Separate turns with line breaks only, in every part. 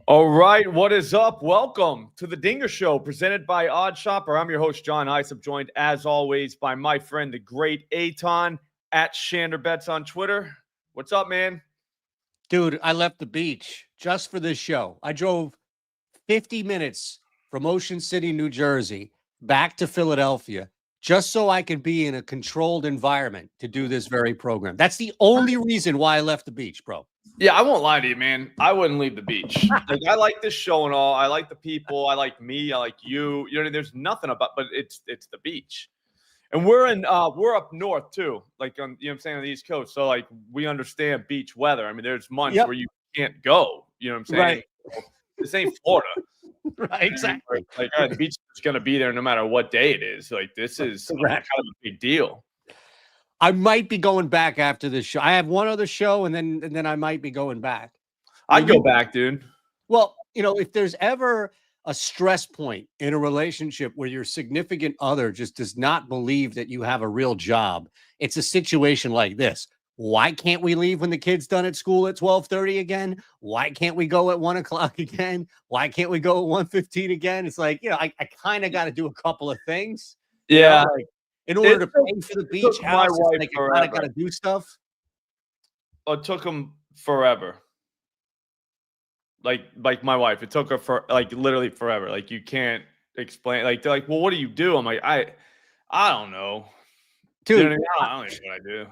All right, what is up? Welcome to the Dinger Show, presented by OddsShopper. I'm your host, John Hyslop, joined as always by my friend, the great Aton at ShanderBets on Twitter. What's up, man?
Dude, I left the beach just for this show. I drove 50 minutes from Ocean City, New Jersey, back to Philadelphia, just so I could be in a controlled environment to do this very program. That's the only reason why I left the beach, bro.
Yeah, I won't lie to you, man. I wouldn't leave the beach. Like, I like this show and all. I like the people. I like me. I like you. You know, there's nothing about, but it's the beach. And we're up north too, like on, you know what I'm saying, on the East Coast. So like we understand beach weather. I mean, there's months where you can't go. You know what I'm saying?
Right.
This ain't Florida.
Right, exactly.
Like, all right, the beach is gonna be there no matter what day it is. Like, this is kind of a big deal.
I might be going back after this show. I have one other show, and then I might be going back.
I'd go back, dude.
Well, you know, if there's ever a stress point in a relationship where your significant other just does not believe that you have a real job, it's a situation like this. Why can't we leave when the kid's done at school at 12:30 again? Why can't we go at 1 o'clock again? Why can't we go at 1:15 again? It's like, you know, I kind of got to do a couple of things.
Yeah.
You know, like, in order to pay for the beach house, like, I kind of got to do stuff.
It took them forever. Like my wife, it took her for like literally forever. Like, you can't explain. Like, they're like, well, what do you do? I'm like, I don't know,
dude.
You know what I mean? I don't know what I do.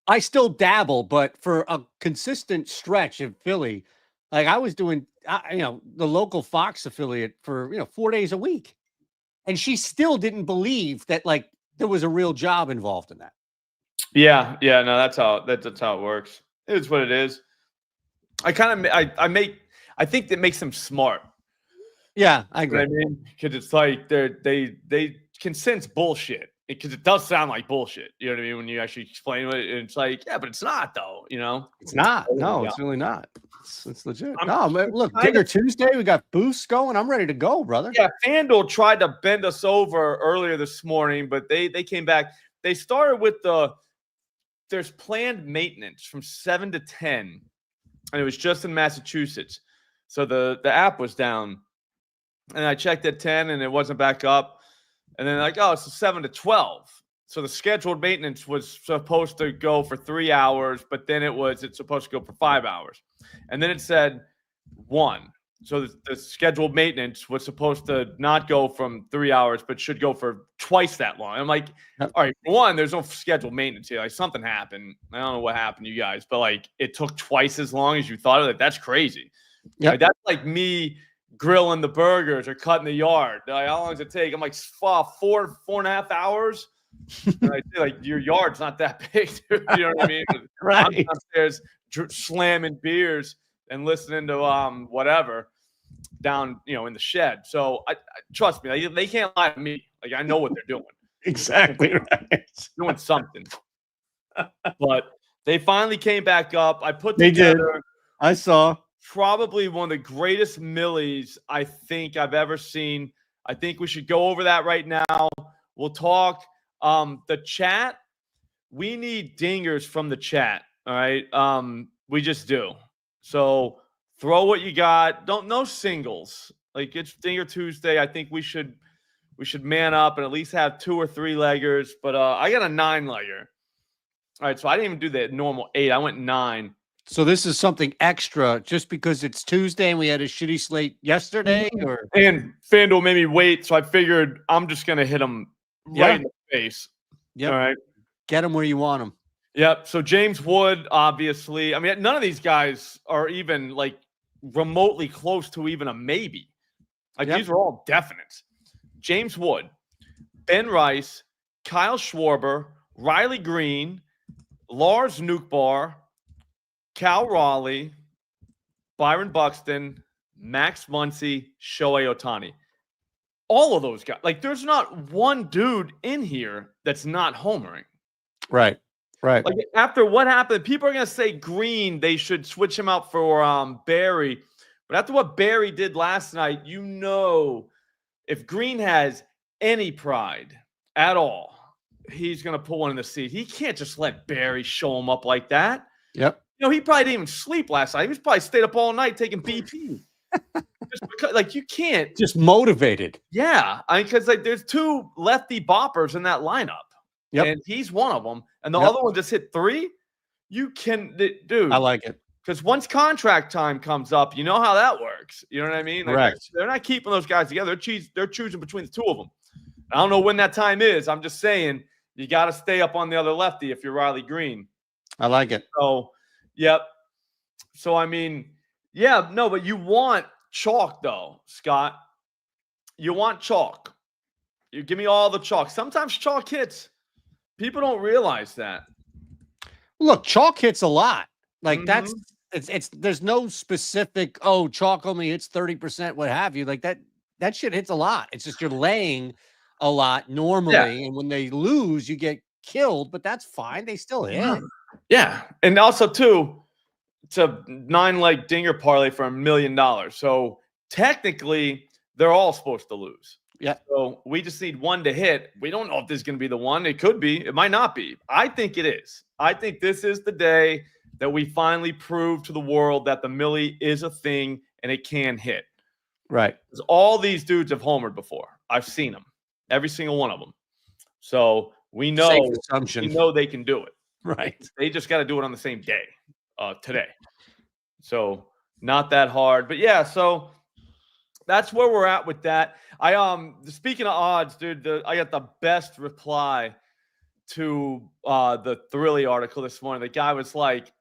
I still dabble, but for a consistent stretch in Philly, like I was doing, you know, the local Fox affiliate for 4 days a week, and she still didn't believe that like there was a real job involved in that.
Yeah, no, that's how it works. It's what it is. I think that makes them smart.
Yeah, I agree.
You know what I mean, because it's like they can sense bullshit, because it does sound like bullshit. You know what I mean? When you actually explain it, it's like, yeah, but it's not though. You know,
it's not. No, it's really not. It's legit. No, man, look, Digger Tuesday, we got boosts going. I'm ready to go, brother.
Yeah, FanDuel tried to bend us over earlier this morning, but they came back. They started with there's planned maintenance from 7 to 10, and it was just in Massachusetts. So the app was down, and I checked at 10, and it wasn't back up. And then like, oh, it's 7 to 12. So the scheduled maintenance was supposed to go for 3 hours, but then it's supposed to go for 5 hours. And then it said 1. So the scheduled maintenance was supposed to not go from 3 hours, but should go for twice that long. I'm like, all right, for one, there's no scheduled maintenance here. Like, something happened. I don't know what happened to you guys, but like, it took twice as long as you thought of it. That's crazy. Yeah, like, that's like me grilling the burgers or cutting the yard. Like, how long does it take? I'm like, 4.5 hours. And I say, like, your yard's not that big, dude. You know what I mean?
Right.
I'm downstairs slamming beers and listening to whatever down, in the shed. So I trust me, like, they can't lie to me. Like, I know what they're doing.
Exactly right.
Doing something. But they finally came back up. I put
they
together.
Did. I saw
probably one of the greatest millies I think I've ever seen. I think we should go over that right now. We'll talk. The chat, we need dingers from the chat. All right. We just do. So throw what you got. No singles. Like, it's Dinger Tuesday. I think we should man up and at least have 2 or 3 leggers. But I got a 9-legger. All right. So I didn't even do the normal 8. I went 9.
So this is something extra just because it's Tuesday and we had a shitty slate yesterday?
And FanDuel made me wait, so I figured I'm just going to hit them right in the face.
Yep.
All right.
Get them where you want them.
Yep. So James Wood, obviously. I mean, none of these guys are even, like, remotely close to even a maybe. Like, these are all definites. James Wood, Ben Rice, Kyle Schwarber, Riley Green, Lars Nootbaar, Cal Raleigh, Byron Buxton, Max Muncy, Shohei Ohtani. All of those guys. Like, there's not one dude in here that's not homering.
Right. Like,
after what happened, people are going to say Green, they should switch him out for Barry. But after what Barry did last night, if Green has any pride at all, he's going to pull one in the seat. He can't just let Barry show him up like that.
Yep.
He probably didn't even sleep last night. He was probably stayed up all night taking BP. Just because, like, you can't.
Just motivated.
Yeah, I mean, because like there's two lefty boppers in that lineup,
Yep.
and he's one of them, and the
Yep.
other one just hit 3. You can,
I
dude.
like it.
Because once contract time comes up, you know how that works. You know what I mean? Like
Correct.
they're not keeping those guys together. They're choosing between the two of them. I don't know when that time is. I'm just saying you got to stay up on the other lefty if you're Riley Green.
I like it.
So, yep. So, I mean, yeah, no, but you want chalk, though, Scott. You want chalk. You give me all the chalk. Sometimes chalk hits. People don't realize that.
Look, chalk hits a lot. Like
Mhm.
it's there's no specific, oh, chalk only hits 30%, what have you. Like that shit hits a lot. It's just you're laying a lot normally, and when they lose, you get killed, but that's fine. They still hit.
Yeah. And also, too, it's a 9-leg dinger parlay for $1 million. So technically, they're all supposed to lose.
Yeah.
So we just need one to hit. We don't know if this is going to be the one. It could be. It might not be. I think it is. I think this is the day that we finally prove to the world that the Millie is a thing and it can hit.
Right.
Because all these dudes have homered before. I've seen them. Every single one of them. So we know,
Safe assumption.
they can do it.
Right.
They just got to do it on the same day, today. So not that hard. But yeah, so that's where we're at with that. Speaking of odds, dude, I got the best reply to the Thrilly article this morning. The guy was like,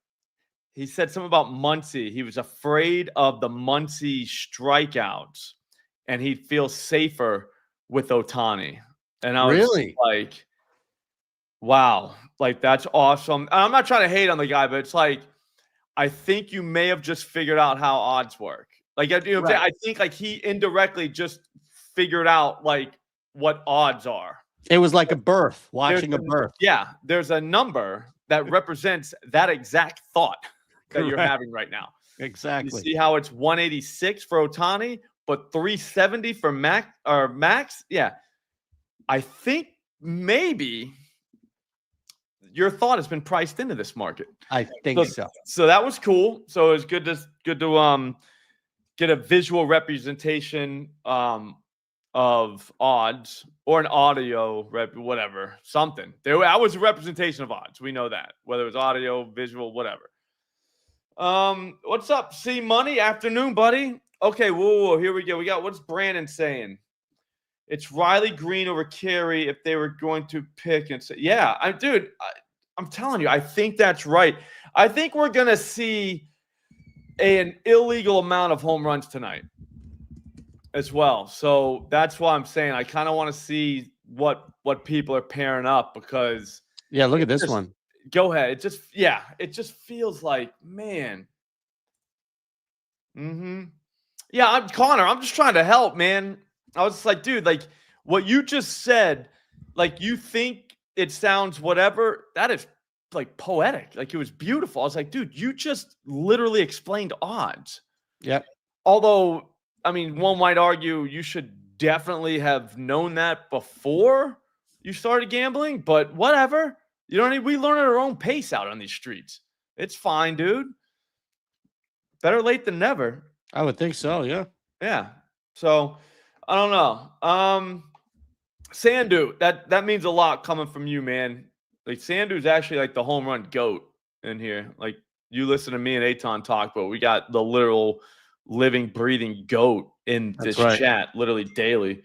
he said something about Muncie. He was afraid of the Muncie strikeouts, and he'd feel safer with Ohtani. And I was
Really?
like, wow, like that's awesome. And I'm not trying to hate on the guy, but it's like, I think you may have just figured out how odds work. Like, you know,
Right.
I think like he indirectly just figured out like what odds are.
It was like a birth, watching a birth.
Yeah, there's a number that represents that exact thought that you're
Correct.
having right now.
Exactly.
You see how it's 186 for Ohtani, but 370 for Max? Yeah. I think maybe your thought has been priced into this market.
I think so.
So that was cool. So it was good to get a visual representation of odds, or an audio whatever, something. That was a representation of odds. We know that, whether it was audio, visual, whatever. What's up? C Money afternoon, buddy. Okay, whoa, here we go. We got, what's Brandon saying? It's Riley Green over Carey if they were going to pick and say, yeah, I'm telling you, I think that's right. I think we're gonna see an illegal amount of home runs tonight as well. So that's why I'm saying I kind of want to see what people are pairing up, because
Yeah, look at this one.
Go ahead. It just feels like, man. Yeah, Connor, I'm just trying to help, man. I was like, dude, like what you just said, like you think it sounds whatever, that is like poetic. Like it was beautiful. I was like, dude, you just literally explained odds.
Yep.
Although, I mean, one might argue you should definitely have known that before you started gambling, but whatever. You know what I mean? We learn at our own pace out on these streets. It's fine, dude. Better late than never.
I would think so, yeah.
Yeah. So, I don't know. Sandu, that means a lot coming from you, man. Like Sandu's actually like the home run goat in here. Like you listen to me and Aton talk, but we got the literal living, breathing goat in this chat literally daily.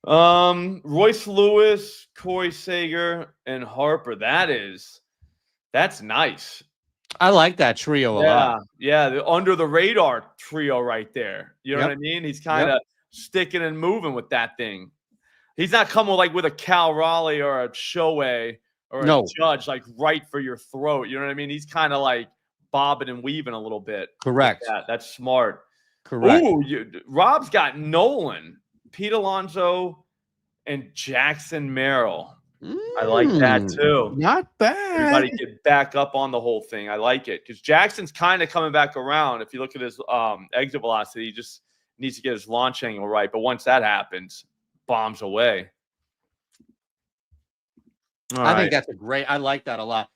Royce Lewis, Corey Seager, and Harper. That's nice.
I like that trio a lot.
Yeah, the under the radar trio right there. You know what I mean? He's kind of sticking and moving with that thing. He's not coming like with a Cal Raleigh or a Shohei or a Judge like right for your throat. You know what I mean? He's kind of like bobbing and weaving a little bit.
Correct.
That's smart.
Correct.
Ooh, Rob's got Nolan, Pete Alonso, and Jackson Merrill. I like that too.
Not bad.
Everybody get back up on the whole thing. I like it because Jackson's kind of coming back around. If you look at his exit velocity, he just needs to get his launch angle right. But once that happens, bombs away.
I think that's I like that a lot.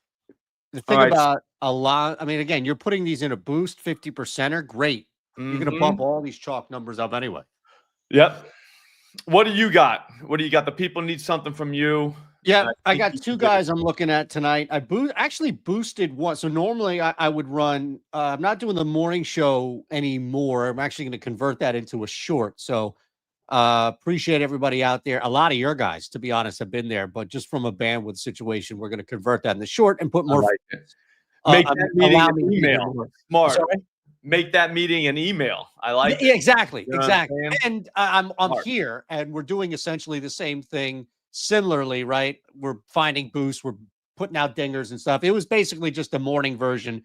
The thing about a lot, I mean, again, you're putting these in a boost 50%er, great. You're going to bump all these chalk numbers up anyway.
Yep. What do you got? What do you got? The people need something from you.
Yeah, I got two guys I'm looking at tonight. I actually boosted one. So normally I would run. I'm not doing the morning show anymore. I'm actually going to convert that into a short. So appreciate everybody out there. A lot of your guys, to be honest, have been there, but just from a bandwidth situation, we're going to convert that in the short and put more.
Like make that meeting an email. Smart.
Sorry?
Make that meeting an email. I like
it. Exactly.
You know
exactly. And I'm here and we're doing essentially the same thing similarly, right? We're finding boosts, we're putting out dingers and stuff. It was basically just a morning version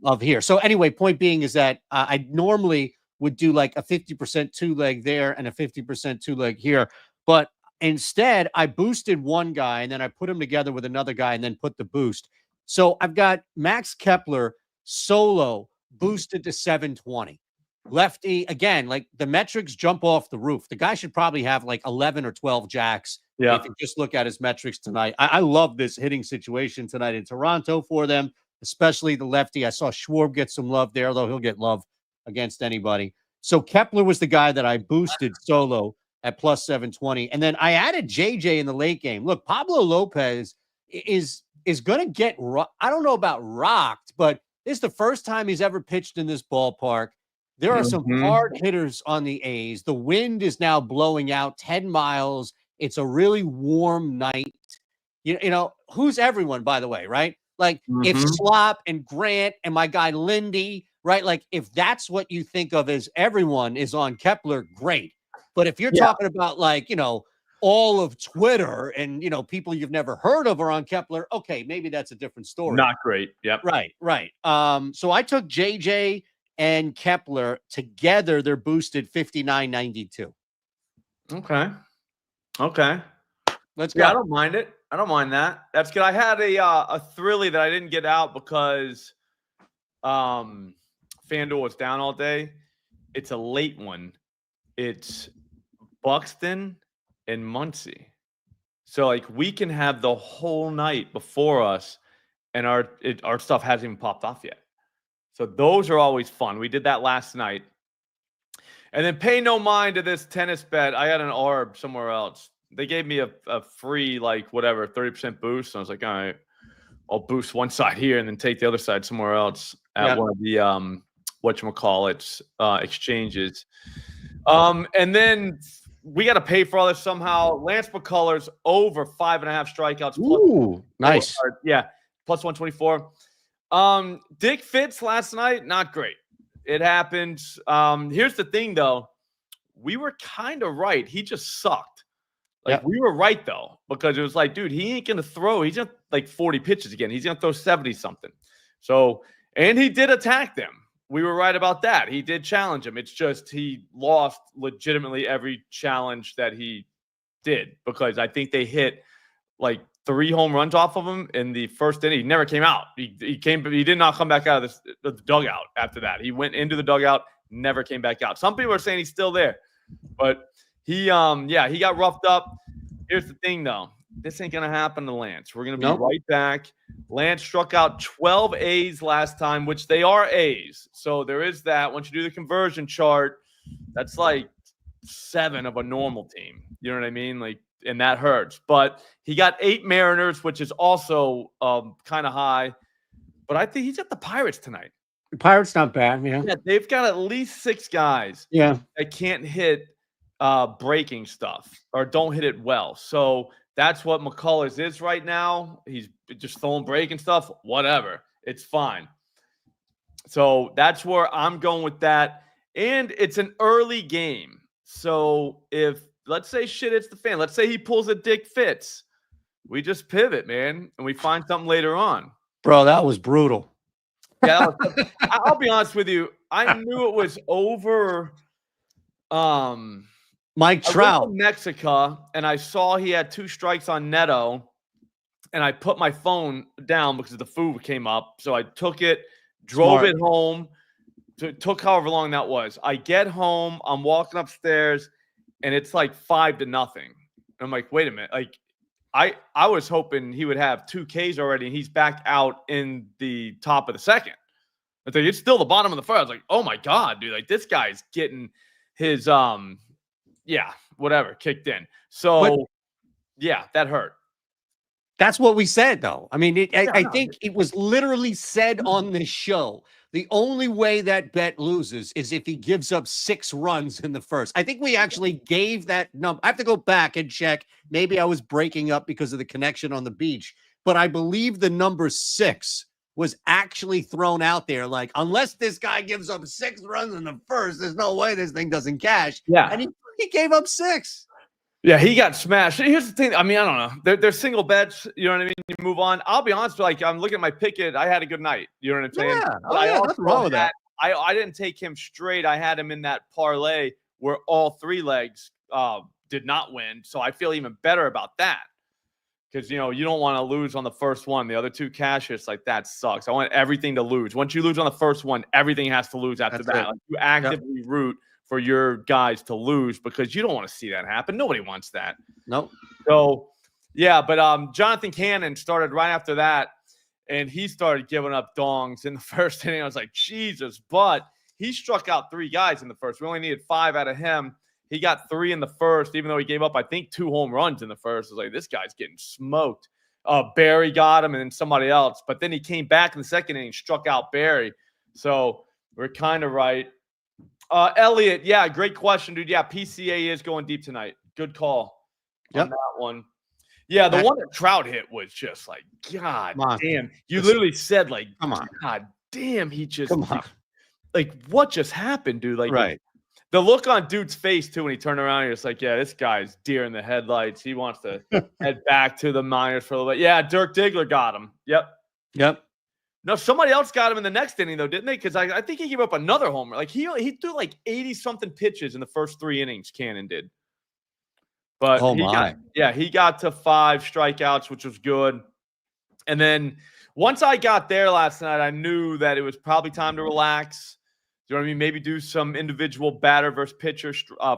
of here. So anyway, point being is that I normally would do like a 50% two leg there and a 50% two leg here. But instead I boosted one guy and then I put him together with another guy and then put the boost. So I've got Max Kepler solo boosted to 720. Lefty, again, like the metrics jump off the roof. The guy should probably have like 11 or 12 jacks. Yeah. If you just look at his metrics tonight. I love this hitting situation tonight in Toronto for them, especially the lefty. I saw Schwarb get some love there, though he'll get love against anybody. So Kepler was the guy that I boosted solo at plus 720. And then I added JJ in the late game. Look, Pablo Lopez is going to get, I don't know about rocked, but this is the first time he's ever pitched in this ballpark. There are some hard hitters on the A's. The wind is now blowing out 10 miles. It's a really warm night. You know, who's everyone, by the way, right? Like if Slop and Grant and my guy Lindy, right? Like if that's what you think of as everyone is on Kepler, great. But if you're talking about like, you know, all of Twitter and, you know, people you've never heard of are on Kepler, okay, maybe that's a different story.
Not great. Yep.
Right. So I took JJ and Kepler together. They're boosted 59.92.
Okay.
Let's go.
I don't mind it. I don't mind that. That's good. I had a thrilly that I didn't get out because FanDuel was down all day. It's a late one. It's Buxton and Muncie. So like we can have the whole night before us and our stuff hasn't even popped off yet. So those are always fun. We did that last night. And then pay no mind to this tennis bet. I had an ARB somewhere else. They gave me a free, like, whatever, 30% boost. So I was like, all right, I'll boost one side here and then take the other side somewhere else at one of the, whatchamacallits, exchanges. And then we got to pay for all this somehow. Lance McCullers over 5.5 strikeouts.
Ooh, nice.
Plus 124. Dick Fitz last night, not great. It happens. Here's the thing, though. We were kind of right. He just sucked. Like, we were right, though, because it was like, dude, he ain't going to throw. He's going to, like, 40 pitches again. He's going to throw 70-something. So, and he did attack them. We were right about that. He did challenge him. It's just he lost legitimately every challenge that he did because I think they hit, like, 3 home runs off of him in the first inning. He never came out. He did not come back out of the dugout after that. He went into the dugout, never came back out. Some people are saying he's still there, but he got roughed up. Here's the thing, though. This ain't gonna happen to Lance. We're gonna be right back. Lance struck out 12 A's last time, which they are A's. So there is that. Once you do the conversion chart, that's like 7 of a normal team. You know what I mean? Like, and that hurts. But he got 8 Mariners, which is also kind of high. But I think he's got the Pirates tonight.
The Pirates not bad, yeah.
Yeah, they've got at least 6 guys that can't hit breaking stuff or don't hit it well. So that's what McCullers is right now. He's just throwing breaking stuff, whatever. It's fine. So that's where I'm going with that. And it's an early game. So if, let's say shit hits the fan. Let's say he pulls a Dick Fitz. We just pivot, man, and we find something later on.
Bro, that was brutal.
Yeah, I'll be honest with you. I knew it was over.
Mike Trout.
I went to Mexico, and I saw he had 2 strikes on Neto, and I put my phone down because the food came up. So I took it, drove it home. It took however long that was. I get home, I'm walking upstairs, and it's like 5-0. And I'm like, wait a minute. Like, I was hoping he would have 2 Ks already, and he's back out in the top of the second. It's like, it's still the bottom of the first. I was like, oh my God, dude. Like, this guy's getting his, whatever, kicked in. So,
But
yeah, that hurt.
that's what we said, though. I mean,
Yeah,
I
no.
think it was literally said on this show. The only way that bet loses is if he gives up 6 runs in the first. I think we actually gave that number. I have to go back and check. Maybe I was breaking up because of the connection on the beach, but I believe the number 6 was actually thrown out there. Like, unless this guy gives up 6 runs in the first, there's no way this thing doesn't cash.
Yeah.
And he gave up 6.
Yeah, he got smashed. Here's the thing. I mean, I don't know. They're single bets. You know what I mean? You move on. I'll be honest. Like, I'm looking at my picket. I had a good night. You know what I'm saying?
Yeah.
But
Nothing wrong with that.
I didn't take him straight. I had him in that parlay where all 3 legs did not win. So I feel even better about that. Because, you know, you don't want to lose on the first one. The other 2 cashes, like, that sucks. I want everything to lose. Once you lose on the first one, everything has to lose after that. Like, you actively root for your guys to lose because you don't want to see that happen. Nobody wants that.
Nope.
So, yeah, but Jonathan Cannon started right after that, and he started giving up dongs in the first inning. I was like, Jesus. But he struck out 3 guys in the first. We only needed 5 out of him. He got 3 in the first, even though he gave up, I think, 2 home runs in the first. I was like, this guy's getting smoked. Barry got him and then somebody else. But then he came back in the second inning, struck out Barry. So we're kind of right. Elliot, yeah, great question, dude. Yeah, PCA is going deep tonight. Good call on that one. Yeah, the one that Trout hit was just like, God damn. You literally said, like, God damn, he just, like, what just happened, dude? Like, the look on dude's face, too, when he turned around, he was like, yeah, this guy's deer in the headlights. He wants to head back to the minors for a little bit. Yeah, Dirk Diggler got him. Yep. No, somebody else got him in the next inning, though, didn't they? Because I think he gave up another homer. Like, he threw like 80-something pitches in the first 3 innings, Cannon did. But he got to 5 strikeouts, which was good. And then once I got there last night, I knew that it was probably time to relax. You know what I mean? Maybe do some individual batter versus pitcher,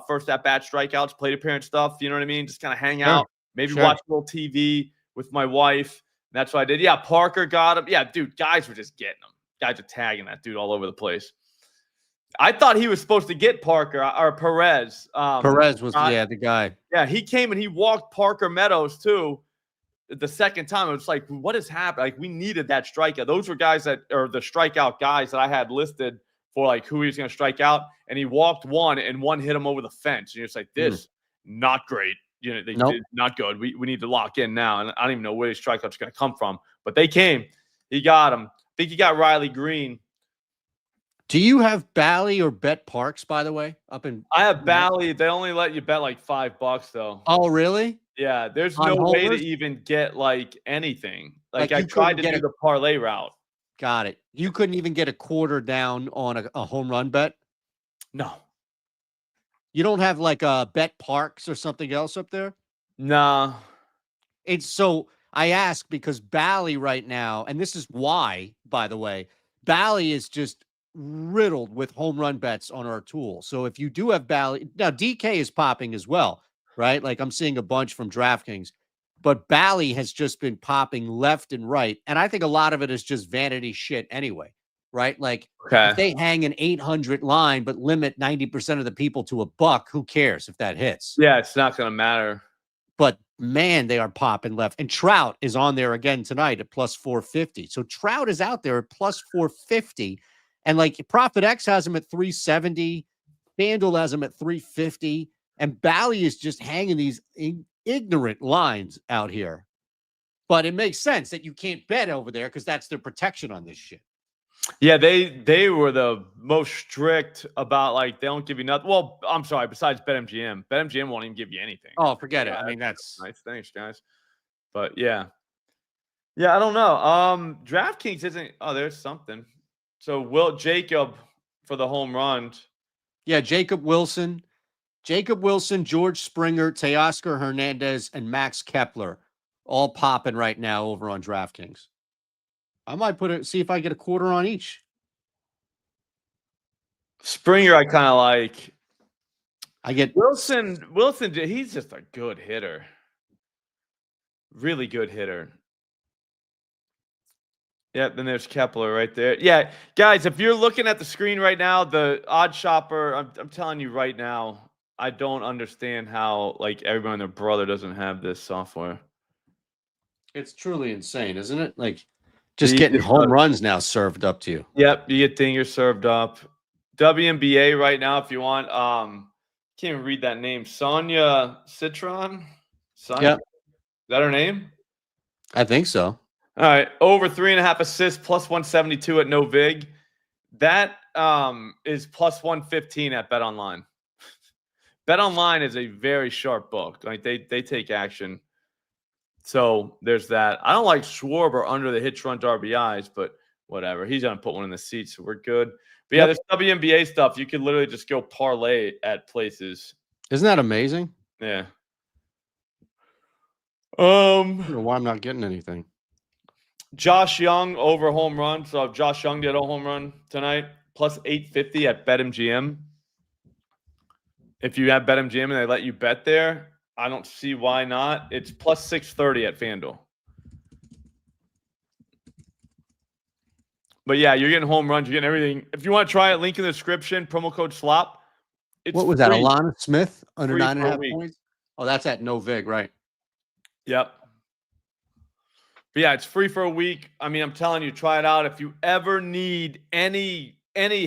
first at-bat strikeouts, plate appearance stuff. You know what I mean? Just kind of hang out. Maybe watch a little TV with my wife. That's what I did. Yeah, Parker got him. Yeah, dude, guys were just getting him. Guys are tagging that dude all over the place. I thought he was supposed to get Parker or Perez.
Perez was, the guy.
Yeah, he came and he walked Parker Meadows, too, the second time. It was like, what has happened? Like, we needed that strikeout. Those were guys that are the strikeout guys that I had listed for, like, who he was going to strike out. And he walked one, and one hit him over the fence. And you're just like, this, not great. You know, they did not good. We need to lock in now. And I don't even know where his strikeouts are going to come from. But they came. He got him. I think he got Riley Green.
Do you have Bally or Bet Parks, by the way?
I have Bally. They only let you bet like $5, though.
Oh, really?
Yeah. There's no way to even get like anything. Like I tried to do the parlay route.
Got it. You couldn't even get a quarter down on a home run bet?
No.
You don't have like a Bet Parks or something else up there?
No.
It's so I ask because Bally right now, and this is why, by the way, Bally is just riddled with home run bets on our tool. So if you do have Bally, now DK is popping as well, right? Like I'm seeing a bunch from DraftKings, but Bally has just been popping left and right. And I think a lot of it is just vanity shit anyway, right? Like if they hang an 800 line, but limit 90% of the people to $1, who cares if that hits?
Yeah, it's not going to matter.
But man, they are popping left. And Trout is on there again tonight at plus 450. So Trout is out there at plus 450. And like Profit X has him at 370. FanDuel has him at 350. And Bally is just hanging these ignorant lines out here. But it makes sense that you can't bet over there because that's their protection on this shit.
Yeah, they were the most strict about, like, they don't give you nothing. Well, I'm sorry, besides BetMGM. BetMGM won't even give you anything.
Oh, forget it. I mean, that's
nice. Thanks, guys. But yeah. Yeah, I don't know. DraftKings isn't – oh, there's something. So Jacob for the home runs.
Yeah, Jacob Wilson, George Springer, Teoscar Hernandez, and Max Kepler all popping right now over on DraftKings. I might see if I get a quarter on each.
Springer, I kind of like.
I get
Wilson, he's just a good hitter. Really good hitter. Yeah, then there's Kepler right there. Yeah, guys, if you're looking at the screen right now, the OddsShopper, I'm telling you right now, I don't understand how like everyone and their brother doesn't have this software.
It's truly insane, isn't it? Like just
The
getting home runs now served up to you.
Yep, you get dingers served up. WNBA right now, if you want. Can't even read that name. Sonia Citron. Sonia,
Yeah,
is that her name?
I think so.
All right, over 3.5 assists, plus 172 at no vig. That is plus 115 at Bet Online. Bet Online is a very sharp book. Like they take action. So there's that. I don't like Schwarber under the hitch run RBIs, but whatever. He's gonna put one in the seat, so we're good. But yeah,
Yep.
this WNBA stuff, you could literally just go parlay at places.
Isn't that amazing?
Yeah.
I don't know why I'm not getting anything.
Josh Young over home run. So Josh Young did a home run tonight, plus 850 at BetMGM. If you have BetMGM and they let you bet there, I don't see why not. It's plus 630 at FanDuel. But yeah, you're getting home runs. You're getting everything. If you want to try it, link in the description. Promo code SLOP. It's
What was that?
free.
Alana Smith under
Free for a
9.5
week.
points? Oh, that's at no vig, right?
Yep. But yeah, it's free for a week. I mean, I'm telling you, try it out. If you ever need any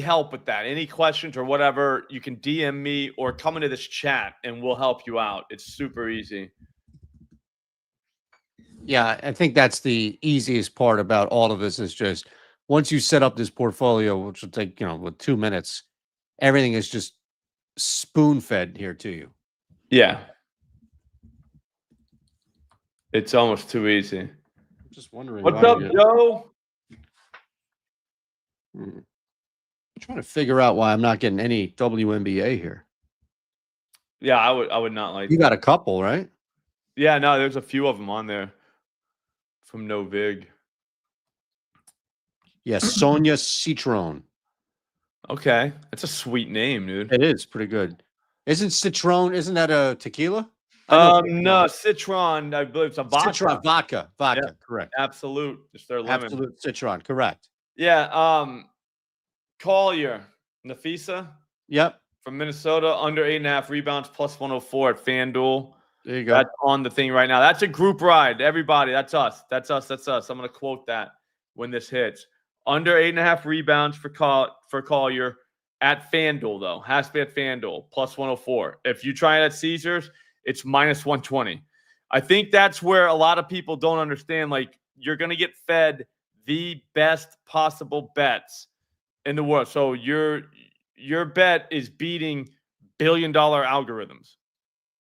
help with that, any questions or whatever, you can DM me or come into this chat and we'll help you out. It's super easy.
Yeah, I think that's the easiest part about all of this is just once you set up this portfolio, which will take, with 2 minutes, everything is just spoon-fed here to you.
Yeah. It's almost too easy.
I'm just wondering.
What's up, Joe?
I'm trying to figure out why I'm not getting any WNBA here.
Yeah, I would not like
You
that.
got a couple, right?
Yeah, no, there's a few of them on there from No Vig.
Yes, Sonia Citron.
Okay. That's a sweet name, dude.
It is pretty good. Isn't that a tequila?
No, Citron, I believe it's a vodka.
Citron, vodka,
Yep.
correct.
Absolute. It's their lemon.
Absolute Citron, correct.
Yeah, Collier, Nafisa
Yep.
from Minnesota, under 8.5 rebounds, plus 104 at FanDuel.
There you go.
That's on the thing right now. That's a group ride. Everybody, that's us. That's us. That's us. I'm going to quote that when this hits. Under 8.5 rebounds for Collier at FanDuel, though. Has to be at FanDuel, plus 104. If you try it at Caesars, it's minus 120. I think that's where a lot of people don't understand. Like, you're going to get fed the best possible bets in the world. So your bet is beating billion-dollar algorithms.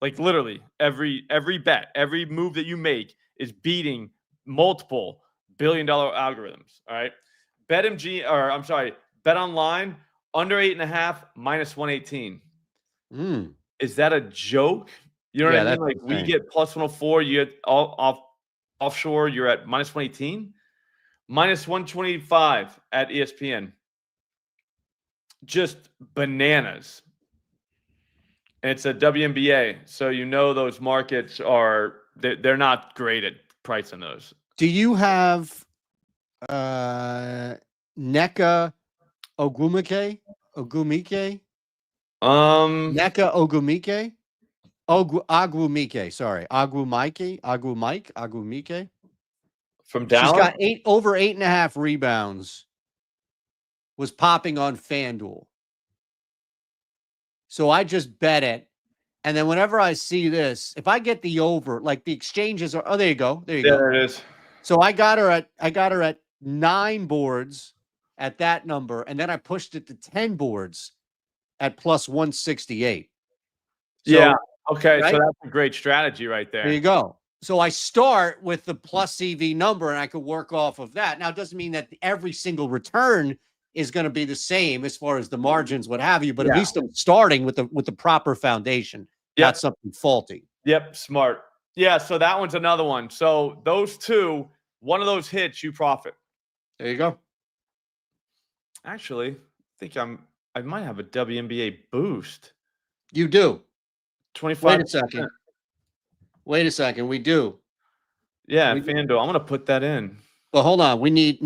Like literally every bet, every move that you make is beating multiple billion-dollar algorithms. All right. Bet online under 8.5 minus 118. Is that a joke? You know what I mean? Like we get plus 104, you get offshore, you're at minus 118, minus 125 at ESPN. Just bananas. And it's a WNBA, so those markets they're not great at pricing those.
Do you have Neka Ogumike? Neka Ogumike? Agumike, sorry. Agumike?
From Dallas?
She's got over 8.5 rebounds. Was popping on FanDuel. So I just bet it. And then whenever I see this, if I get the over, like the exchanges are, there you go. There you go.
There it is.
So I got her at 9 boards at that number. And then I pushed it to 10 boards at plus 168. So,
yeah. Okay.
Right?
So that's a great strategy right there.
There you go. So I start with the plus EV number and I could work off of that. Now, it doesn't mean that every single return is going to be the same as far as the margins, what have you, but at least I'm starting with the proper foundation, not something faulty.
Yep, smart. Yeah, so that one's another one. So those two, one of those hits, you profit.
There you go.
Actually, I think I might have a WNBA boost.
You do.
25.
Wait a second. We do.
Yeah, FanDuel. I'm going to put that in.
Well, hold on. We need.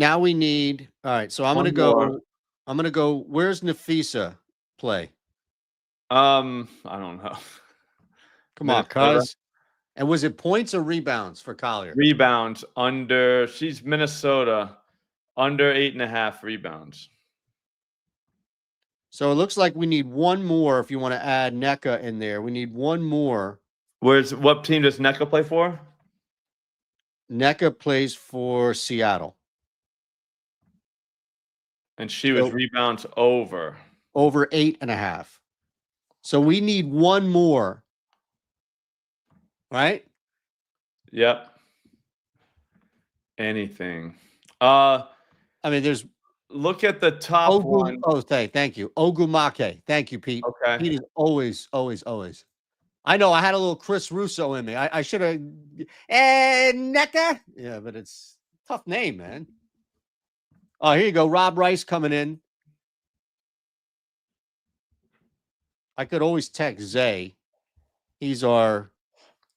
All right. So I'm
One
gonna
more.
go. I'm gonna go. Where's Nafisa play?
I don't know.
Come on,
Minnesota.
cuz. And was it points or rebounds for Collier?
Rebounds under. She's Minnesota. Under 8.5 rebounds.
So it looks like we need one more. If you want to add NECA in there, we need one more.
What team does NECA play for?
NECA plays for Seattle.
And she was rebounds over
8.5. So we need one more. Right?
Yep. Anything.
I mean, there's
look at the top one.
Oh, thank you. Ogumake. Thank you, Pete.
Okay.
Pete is always. I know I had a little Chris Russo in me. I should have NECA. Yeah, but it's a tough name, man. Oh, here you go. Rob Rice coming in. I could always text Zay. He's on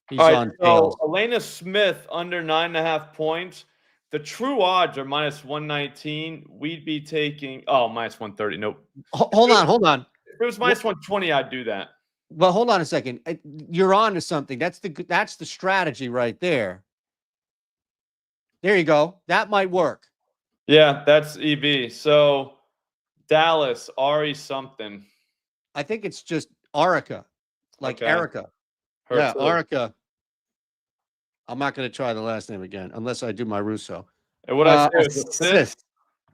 so
tails.
Elena Smith under 9.5 points. The true odds are -119. We'd be taking -130. Nope.
Hold on.
If it was -120, I'd do that.
Well, hold on a second. You're on to something. That's the strategy right there. There you go. That might work.
Yeah, that's EV. So Dallas, Ari something.
I think it's just Arica, like Erica.
Her
too. Arica. I'm not going to try the last name again unless I do my Russo.
And what I say was assist.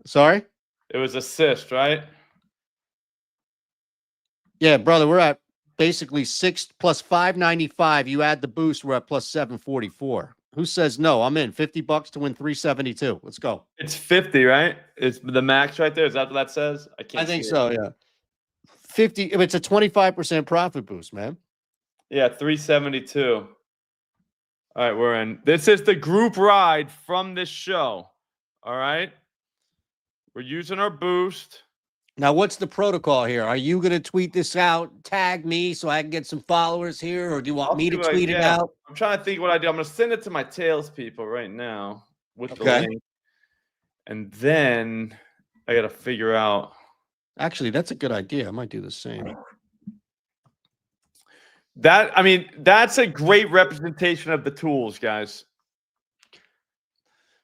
Sorry?
It was assist, right?
Yeah, brother, we're at basically 6 plus 595. You add the boost, we're at plus 744. Who says no? I'm in. $50 to win 372. Let's go.
It's 50, right? It's the max right there. Is that what that says?
I think so, yeah. 50. It's a 25% profit boost, man.
Yeah, 372. All right, we're in. This is the group ride from this show. All right. We're using our boost.
Now, what's the protocol here? Are you going to tweet this out, tag me so I can get some followers here, or do you want me to tweet it out?
I'm trying to think what I do. I'm going to send it to my Tails people right now with the link. And then I got to figure out.
Actually, that's a good idea. I might do the same.
That's a great representation of the tools, guys.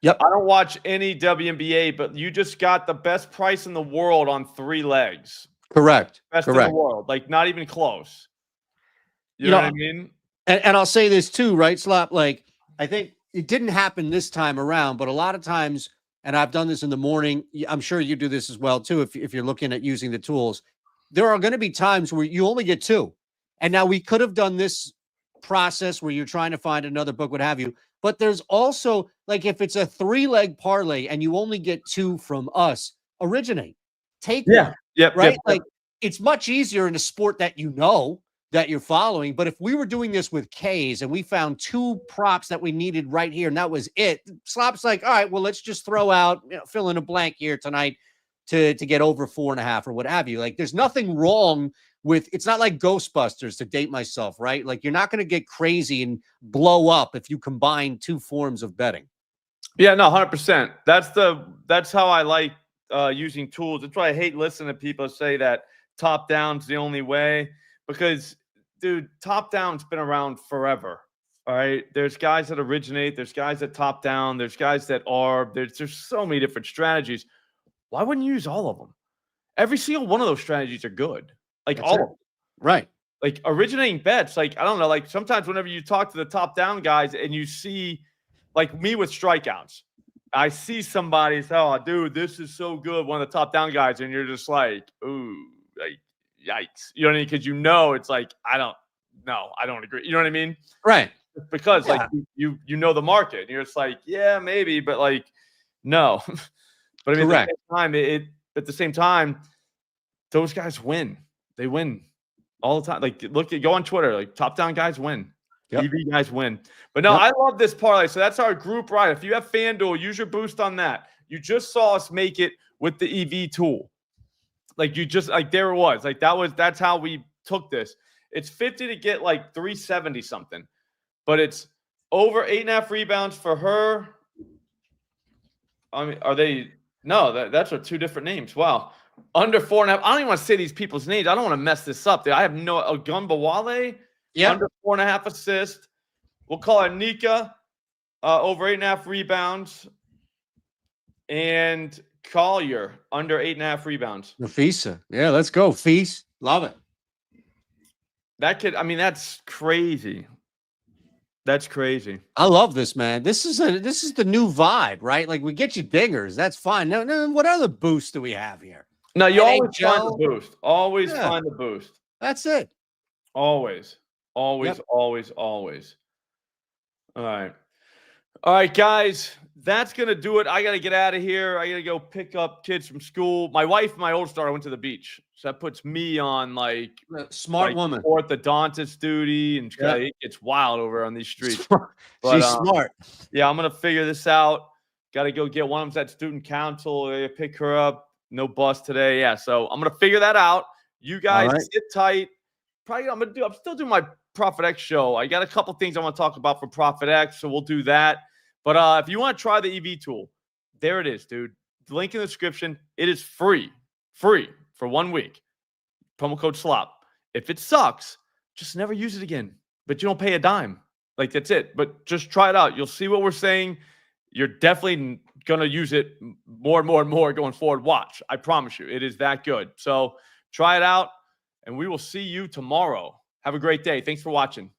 Yep.
I don't watch any WNBA, but you just got the best price in the world on 3 legs.
Correct.
Best in the world. Like, not even close. You know what I mean?
And I'll say this too, right, Slop? Like, I think it didn't happen this time around, but a lot of times, and I've done this in the morning, I'm sure you do this as well too, if you're looking at using the tools, there are going to be times where you only get 2. And now we could have done this process where you're trying to find another book, what have you. But there's also, like, if it's a 3-leg parlay and you only get 2 from us, originate. Take one.
Yep.
Right? Like, it's much easier in a sport that you know that you're following. But if we were doing this with K's and we found 2 props that we needed right here, and that was it, Slop's like, all right, well, let's just throw out, fill in a blank here tonight to get over 4.5 or what have you. Like, there's nothing wrong with, it's not like Ghostbusters, to date myself, right? Like, you're not going to get crazy and blow up if you combine 2 forms of betting.
Yeah, no, 100%. That's how I like using tools. That's why I hate listening to people say that top down's the only way, because, dude, top down's been around forever. All right. There's guys that originate, there's guys that top down, there's guys that there's so many different strategies. Why wouldn't you use all of them? Every single one of those strategies are good. Like, all of them.
Right.
Like, originating bets, like, I don't know, like, sometimes whenever you talk to the top down guys and you see, like me with strikeouts, I see somebody say, oh, dude, this is so good, one of the top down guys, and you're just like, ooh, like, yikes. You know what I mean? Because it's like, I don't agree. You know what I mean?
Right.
Because like you know the market, and you're just like, yeah, maybe, but like, no. But I mean, at the same time, those guys win. They win all the time. Like, go on Twitter. Like, top down guys win. EV guys win. But no, I love this parlay. So that's our group ride. If you have FanDuel, use your boost on that. You just saw us make it with the EV tool. Like, there it was. Like, that's how we took this. It's 50 to get like 370 something. But it's over 8.5 rebounds for her. I mean, are they? No, that's are two different names. Wow. Under 4.5. I don't even want to say these people's names. I don't want to mess this up. I have no Ogunbowale.
Yeah.
Under 4.5 assists. We'll call it Nika. Over 8.5 rebounds. And Collier under 8.5 rebounds.
Nafisa. Yeah, let's go. Feast. Love it.
That could, I mean, that's crazy. That's crazy.
I love this, man. This is the new vibe, right? Like, we get you dingers. That's fine. No, what other boosts do we have here?
No, you always
NHL?
find the boost. Always
Yeah.
find the boost.
That's it.
Always. Always,
Yep.
always, always. All right. All right, guys. That's going to do it. I got to get out of here. I got to go pick up kids from school. My wife and my oldest daughter went to the beach. So that puts me on like
Smart woman.
orthodontist duty. And
Yeah.
it gets wild over on these streets.
She's smart.
Yeah, I'm going to figure this out. Got to go get one of them's at student council. Pick her up. No bus today. Yeah, so I'm going to figure that out. You guys sit tight. Probably I'm still doing my Profit X show. I got a couple things I want to talk about for Profit X, so we'll do that. But if you want to try the EV tool, there it is, dude. The link in the description. It is free for 1 week. Promo code SLOP. If it sucks, just never use it again. But you don't pay a dime. Like, that's it. But just try it out. You'll see what we're saying. You're definitely going to use it more and more and more going forward. Watch. I promise you. It is that good. So try it out, and we will see you tomorrow. Have a great day. Thanks for watching.